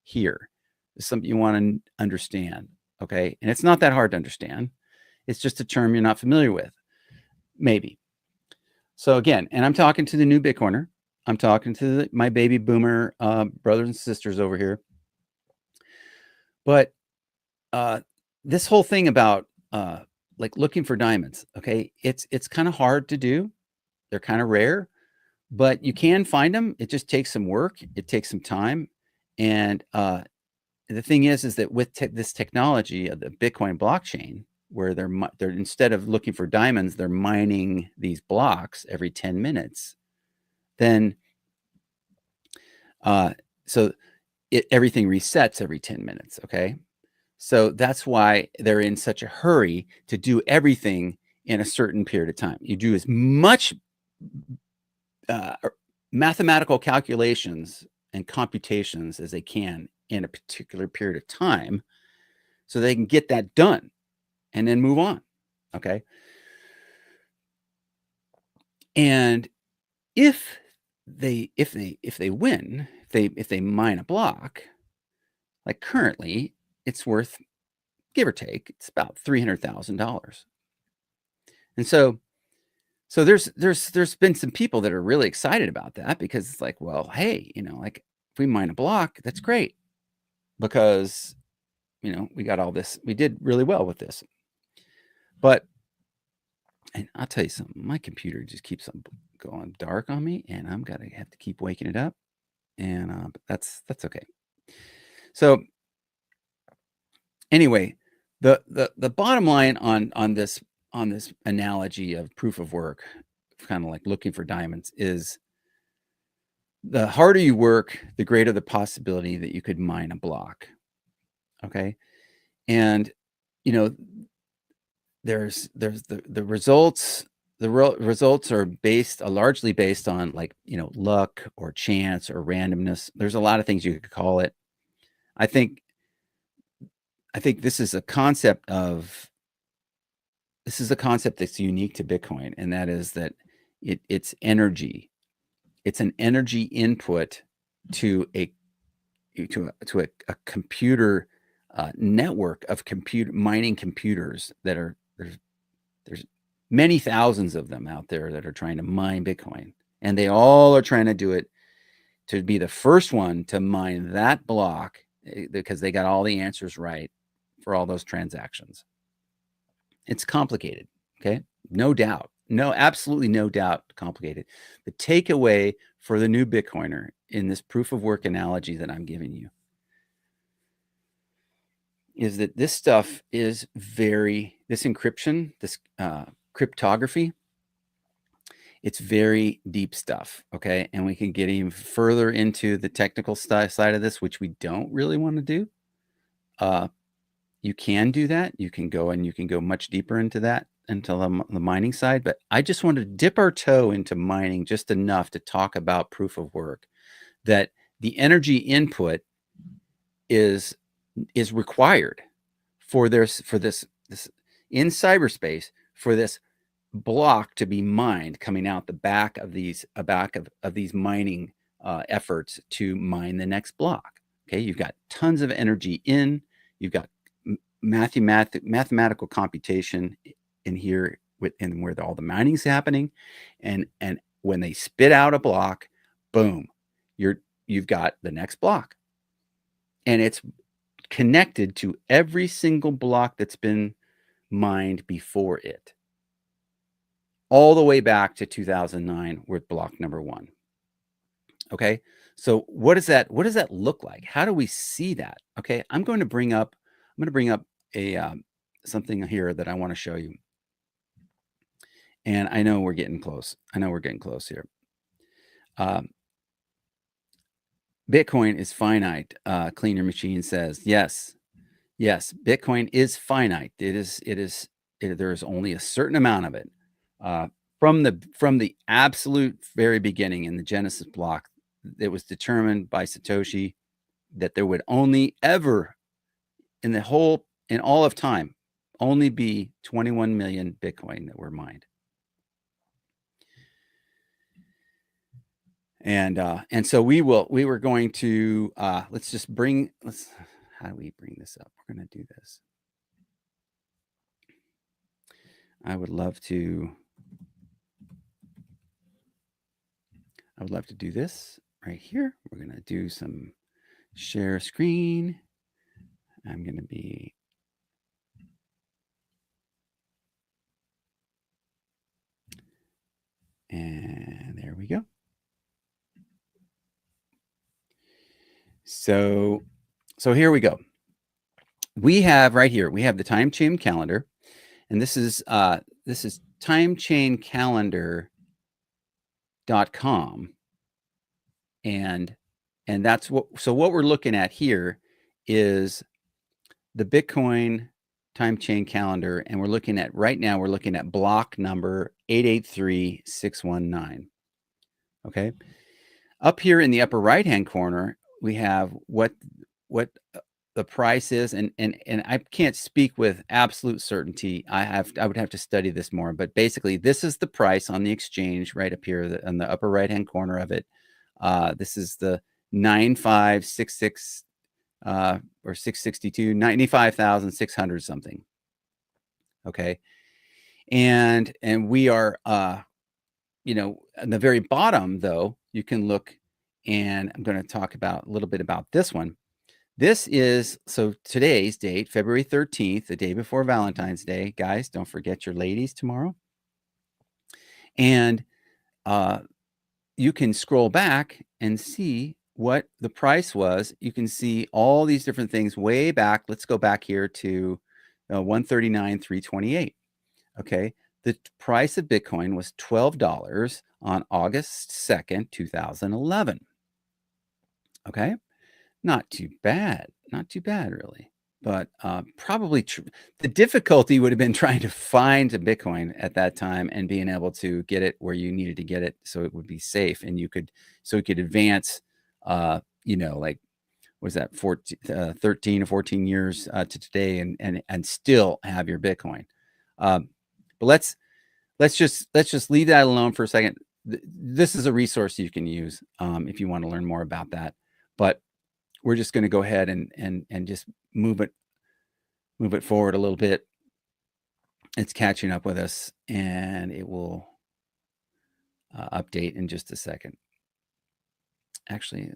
Speaker 1: hear. It's something you want to understand. Okay. And it's not that hard to understand. It's just a term you're not familiar with, maybe. So again, and I'm talking to the new Bitcoiner. I'm talking to my baby boomer brothers and sisters over here. But this whole thing about like looking for diamonds, okay, it's kind of hard to do. They're kind of rare, but you can find them. It just takes some work. It takes some time. And the thing is that with this technology of the Bitcoin blockchain, where they're instead of looking for diamonds, they're mining these blocks every 10 minutes. Then, so everything resets every 10 minutes. Okay. So that's why they're in such a hurry to do everything in a certain period of time. You do as much mathematical calculations and computations as they can in a particular period of time so they can get that done and then move on. Okay. And if they win, if they mine a block, like currently it's worth, give or take, it's about $300,000. And so there's been some people that are really excited about that, because it's like, well, hey, like if we mine a block, that's great, because we got all this, we did really well with this. But, and I'll tell you something, my computer just keeps on going dark on me, and I'm gonna have to keep waking it up, and but that's okay. So anyway, the bottom line on this analogy of proof of work, kind of like looking for diamonds, is the harder you work, the greater the possibility that you could mine a block. Okay. And, there's the results, results are largely based on like, luck or chance or randomness. There's a lot of things you could call it. I think this is a concept that's unique to Bitcoin, and that is that it's energy. It's an energy input to a computer network of mining computers that are there's many thousands of them out there that are trying to mine Bitcoin, and they all are trying to do it to be the first one to mine that block, because they got all the answers right for all those transactions. It's complicated. Okay. No doubt. No, absolutely no doubt complicated. The takeaway for the new Bitcoiner in this proof of work analogy that I'm giving you is that this stuff is this encryption, this cryptography, it's very deep stuff. Okay. And we can get even further into the technical side of this, which we don't really want to do. You can do that. You can go much deeper into that, into the mining side. But I just want to dip our toe into mining just enough to talk about proof of work, that the energy input is required for this in cyberspace, for this block to be mined, coming out the back of these mining efforts to mine the next block. Okay, you've got tons of energy in, you've got mathematical computation in here and where all the mining is happening, and when they spit out a block, boom, you've got the next block, and it's connected to every single block that's been mined before it, all the way back to 2009 with block number 1. Okay, so what does that look like? How do we see that? Okay, I'm going to bring up a something here that I want to show you. and I know we're getting close. I know we're getting close here. Bitcoin is finite. Cleaner Machine says yes. Yes, Bitcoin is finite. There is only a certain amount of it. From the absolute very beginning in the Genesis block, it was determined by Satoshi that there would only ever in all of time only be 21 million Bitcoin that were mined. And so we were going to how do we bring this up? We're going to do this. I would love to do this right here. We're going to do some share screen. I'm going to be and there we go. So here we go. We have right here, we have the time chain calendar, and this is timechaincalendar.com. And that's what we're looking at here is the Bitcoin time chain calendar, and we're looking at block number 883619. Okay. Up here in the upper right hand corner, we have what the price is, and I can't speak with absolute certainty. I would have to study this more, but basically this is the price on the exchange right up here on the upper right hand corner of it. This is the 9566 or 662, 95,600 something. Okay. And we are, at the very bottom though, you can look, and I'm going to talk a little bit about this one. This is, so today's date, February 13th, the day before Valentine's Day. Guys, don't forget your ladies tomorrow. And you can scroll back and see what the price was. You can see all these different things way back. Let's go back here to 139,328. Okay. The price of Bitcoin was $12 on August 2nd, 2011. Okay. Not too bad. Not too bad, really. But probably the difficulty would have been trying to find a Bitcoin at that time and being able to get it where you needed to get it so it would be safe, and you could advance, like, was that 13 or 14 years to today and still have your Bitcoin. But let's just leave that alone for a second. This is a resource you can use if you want to learn more about that. But we're just going to go ahead and just move it forward a little bit. It's catching up with us, and it will update in just a second. Actually,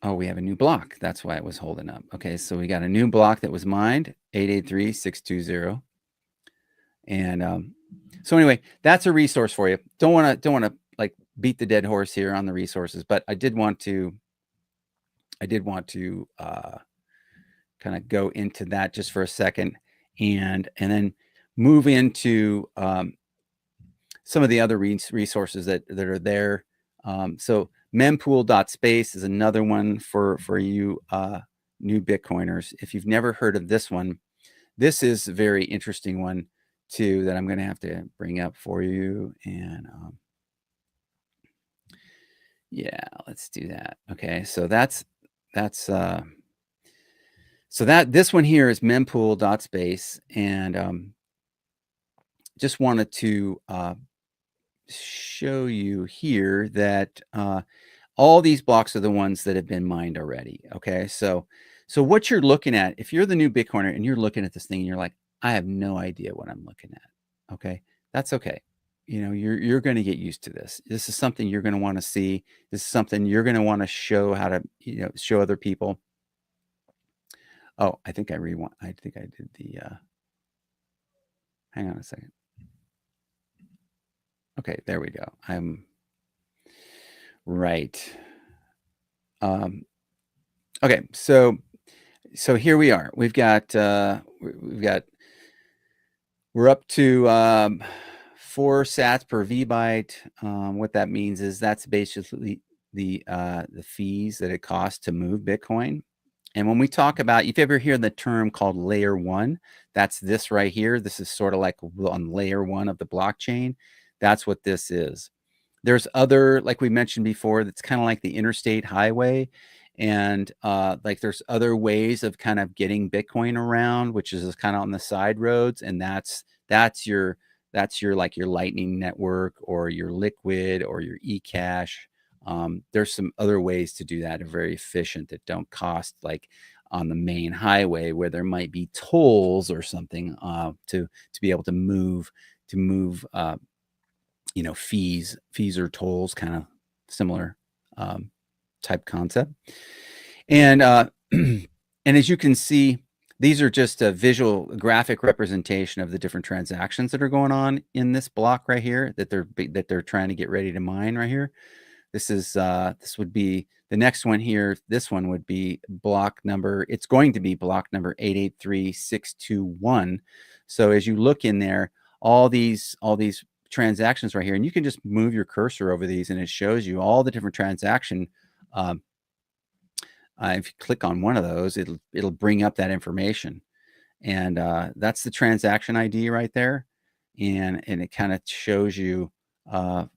Speaker 1: we have a new block. That's why it was holding up. Okay, so we got a new block that was mined, 883620. And so anyway, that's a resource for you. Don't want to like beat the dead horse here on the resources, but I did want to kind of go into that just for a second, and then move into some of the other resources that are there. So mempool.space is another one for you new Bitcoiners. If you've never heard of this one, this is a very interesting one too that I'm going to have to bring up for you. And yeah, let's do that. Okay, so that's so this one here is mempool.space, and just wanted to show you here that all these blocks are the ones that have been mined already. Okay, so what you're looking at, if you're the new Bitcoiner and you're looking at this thing and you're like, I have no idea what I'm looking at. Okay, that's okay. You're going to get used to this. This is something you're going to want to see. This is something you're going to want to show how to show other people. Oh, I think I did the hang on a second. Okay, there we go. I'm right. Okay, so here we are. We're We're up to 4 sats per vbyte. What that means is that's basically the fees that it costs to move Bitcoin. And when we talk about, if you ever hear the term called layer one, that's this right here. This is sort of like on layer one of the blockchain. That's what this is. There's other, like we mentioned before, that's kind of like the interstate highway. And like there's other ways of kind of getting Bitcoin around, which is kind of on the side roads. And that's your like your Lightning Network or your Liquid or your eCash. There's some other ways to do that are very efficient that don't cost like on the main highway where there might be tolls or something to be able to move fees or tolls, kind of similar type concept. And and as you can see, these are just a visual graphic representation of the different transactions that are going on in this block right here that they're trying to get ready to mine right here. This would be the next one here. This one would be block number. It's going to be block number 883621. So as you look in there, all these transactions right here, and you can just move your cursor over these, and it shows you all the different transaction. If you click on one of those, it'll bring up that information, and that's the transaction ID right there, and it kind of shows you a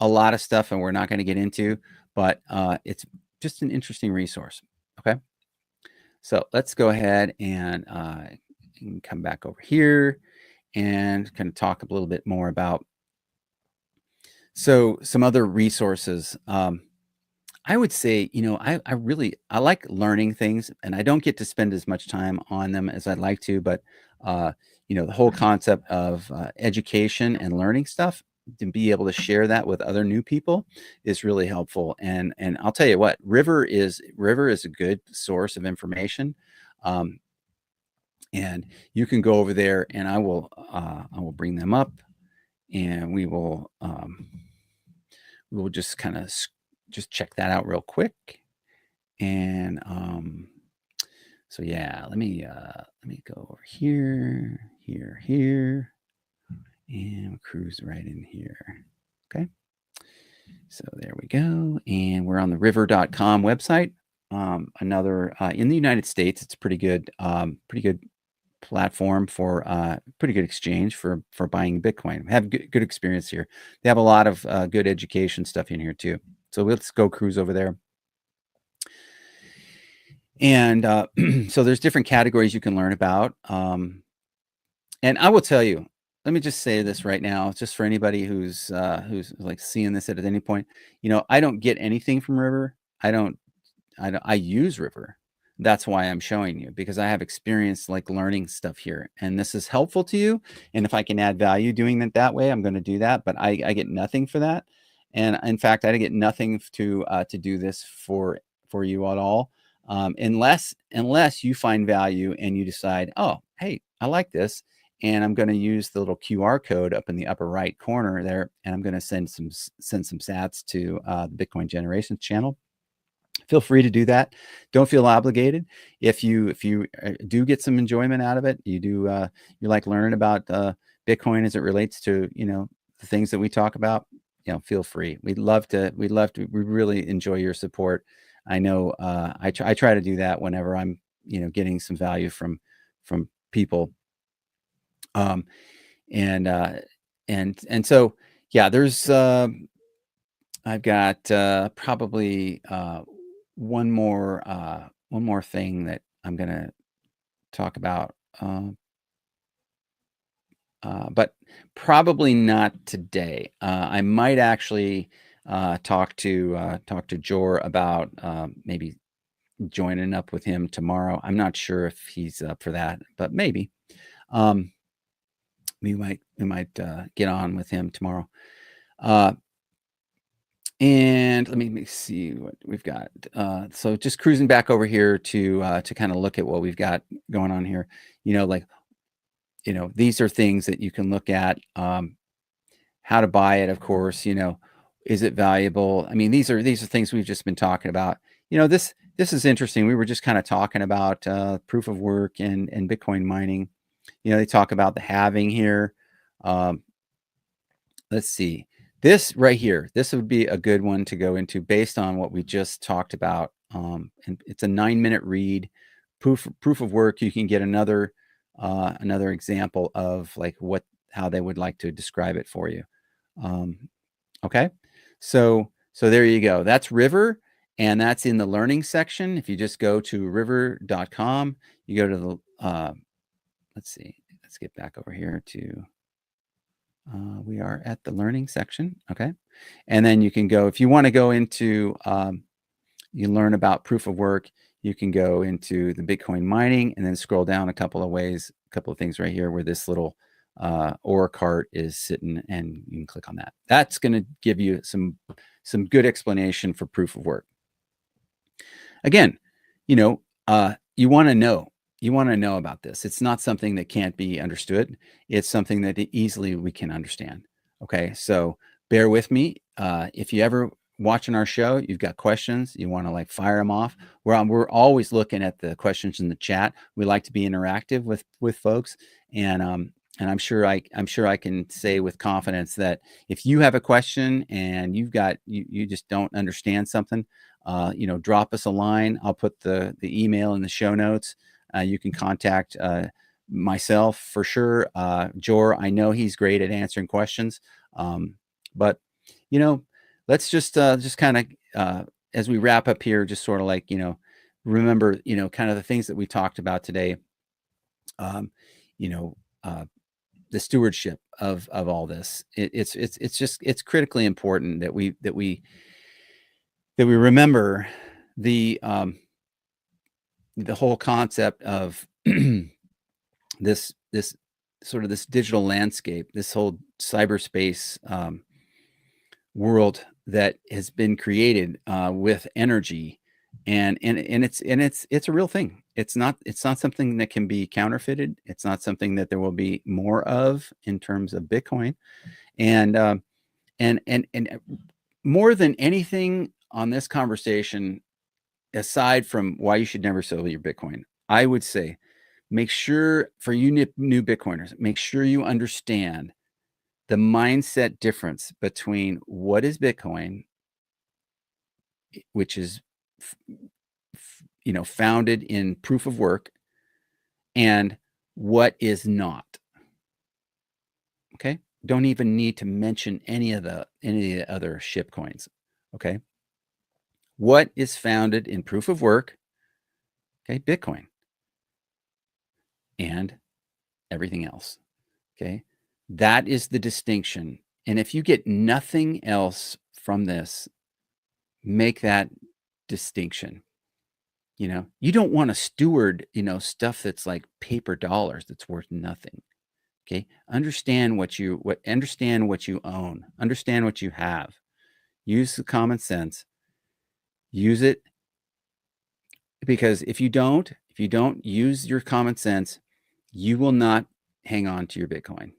Speaker 1: lot of stuff, and we're not going to get into, but it's just an interesting resource. Okay, so let's go ahead and come back over here and kind of talk a little bit more about some other resources. I would say, I like learning things, and I don't get to spend as much time on them as I'd like to, but the whole concept of education and learning stuff, to be able to share that with other new people is really helpful. And I'll tell you what, River is a good source of information. And you can go over there, and I will bring them up, and we will just kind of just check that out real quick. And so yeah, let me go over here, and cruise right in here. Okay, so there we go, and we're on the river.com website. Another in the United States, it's pretty good platform for pretty good exchange for buying Bitcoin. Have good experience here. They have a lot of good education stuff in here too. So let's go cruise over there. And so there's different categories you can learn about. And I will tell you, let me just say this right now, just for anybody who's like seeing this at any point, I don't get anything from River. I use River. That's why I'm showing you, because I have experience like learning stuff here, and this is helpful to you. And if I can add value doing it that way, I'm going to do that. But I get nothing for that. And in fact, I get nothing to do this for you at all, unless you find value and you decide, oh, hey, I like this, and I'm going to use the little QR code up in the upper right corner there, and I'm going to send some sats to the Bitcoin Generations channel. Feel free to do that. Don't feel obligated. If you do get some enjoyment out of it, you like learning about Bitcoin as it relates to the things that we talk about, feel free. We really enjoy your support. I know I try to do that whenever I'm getting some value from people. And so yeah, there's I've got probably one more thing that I'm gonna talk about, but probably not today. I might actually talk to Jor about maybe joining up with him tomorrow. I'm not sure if he's up for that, but maybe we might get on with him tomorrow. And let me see what we've got. So just cruising back over here to kind of look at what we've got going on here. These are things that you can look at. How to buy it, of course. Is it valuable? I mean, these are things we've just been talking about. This is interesting. We were just kind of talking about proof of work and Bitcoin mining. They talk about the halving here. Um, let's see. This right here, this would be a good one to go into based on what we just talked about. And it's a 9-minute read. Proof of work. You can get another example of like how they would like to describe it for you. Okay, so there you go. That's River, and that's in the learning section. If you just go to river.com, you go to the let's see. Let's get back over here to we are at the learning section. Okay, and then you can go if you want to go into you learn about proof of work. You can go into the Bitcoin mining and then scroll down a couple of things right here where this little ore cart is sitting, and you can click on that. That's going to give you some good explanation for proof of work. Again, you want to know about this. It's not something that can't be understood. It's something that easily we can understand. Okay, so bear with me. If you ever watching our show, you've got questions, you want to like fire them off. We're always looking at the questions in the chat. We like to be interactive with folks, and I'm sure I can say with confidence that if you have a question and you just don't understand something, drop us a line. I'll put the email in the show notes. You can contact myself for sure. Jor, I know he's great at answering questions, but let's just kind of as we wrap up here, just sort of like remember kind of the things that we talked about today. Um, you know, the stewardship of all this. It's critically important that we remember the whole concept of this sort of this digital landscape, this whole cyberspace world that has been created with energy, and it's a real thing. It's not something that can be counterfeited. It's not something that there will be more of in terms of Bitcoin, and more than anything on this conversation, aside from why you should never sell your Bitcoin, I would say make sure for you new Bitcoiners, make sure you understand the mindset difference between what is Bitcoin, which is founded in proof of work, and what is not. Okay, don't even need to mention any of the other ship coins. Okay, what is founded in proof of work? Okay, Bitcoin and everything else. Okay, that is the distinction. And if you get nothing else from this, make that distinction. You don't want to steward, stuff that's like paper dollars that's worth nothing. Okay, understand what you own, understand what you have. Use the common sense. Use it, because if you don't use your common sense, you will not hang on to your Bitcoin.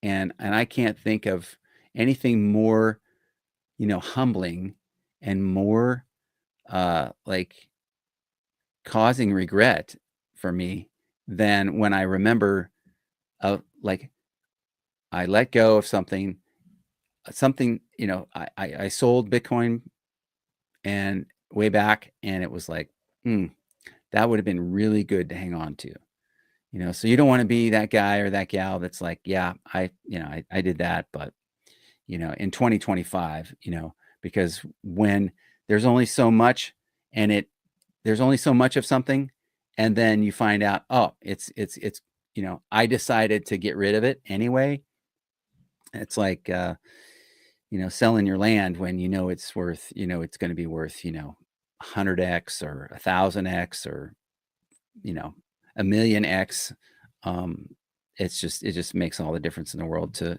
Speaker 1: And I can't think of anything more, humbling and more like causing regret for me than when I remember like I let go of something, I sold Bitcoin and way back, and it was like, that would have been really good to hang on to. So you don't want to be that guy or that gal that's like, yeah, I did that, but in 2025, because when there's only so much, and there's only so much of something, and then you find out, oh, it's I decided to get rid of it anyway. It's like selling your land when it's worth, it's going to be worth 100x or 1000x or a million x. It just makes all the difference in the world to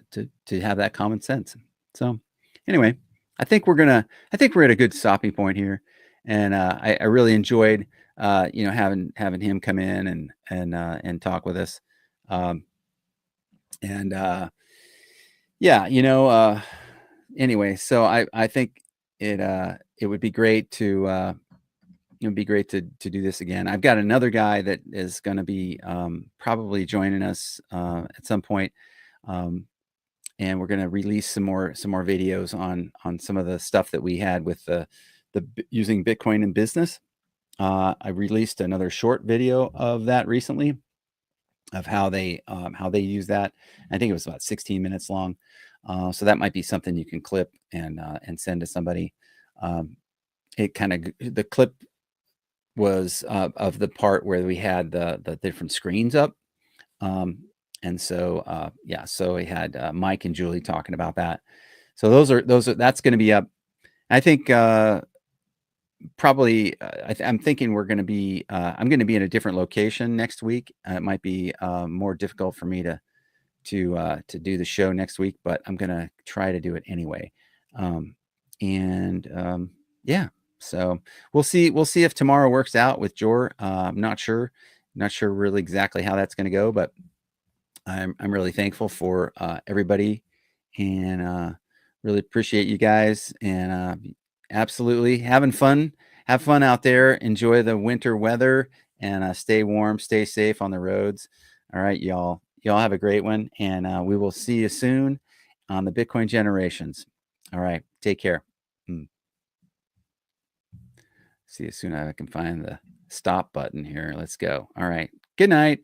Speaker 1: have that common sense. So anyway, I think we're at a good stopping point here, and I really enjoyed having him come in and talk with us, and yeah, anyway, so I think it would be great to It would be great to do this again. I've got another guy that is going to be probably joining us at some point, and we're going to release some more videos on some of the stuff that we had with the using Bitcoin in business. I released another short video of that recently, of how they use that. I think it was about 16 minutes long, so that might be something you can clip and send to somebody. It kind of the clip was of the part where we had the different screens up. And so yeah, so we had Mike and Julie talking about that. So that's going to be up. I think probably I'm thinking we're going to be I'm going to be in a different location next week. It might be more difficult for me to do the show next week, but I'm going to try to do it anyway. And yeah, so we'll see if tomorrow works out with Jor. I'm not sure really exactly how that's going to go, but I'm really thankful for everybody, and really appreciate you guys, and absolutely having fun. Have fun out there. Enjoy the winter weather, and stay warm, stay safe on the roads. All right, y'all. Y'all have a great one, and we will see you soon on the Bitcoin Generations. All right, take care. See you soon. I can find the stop button here. Let's go. All right. Good night.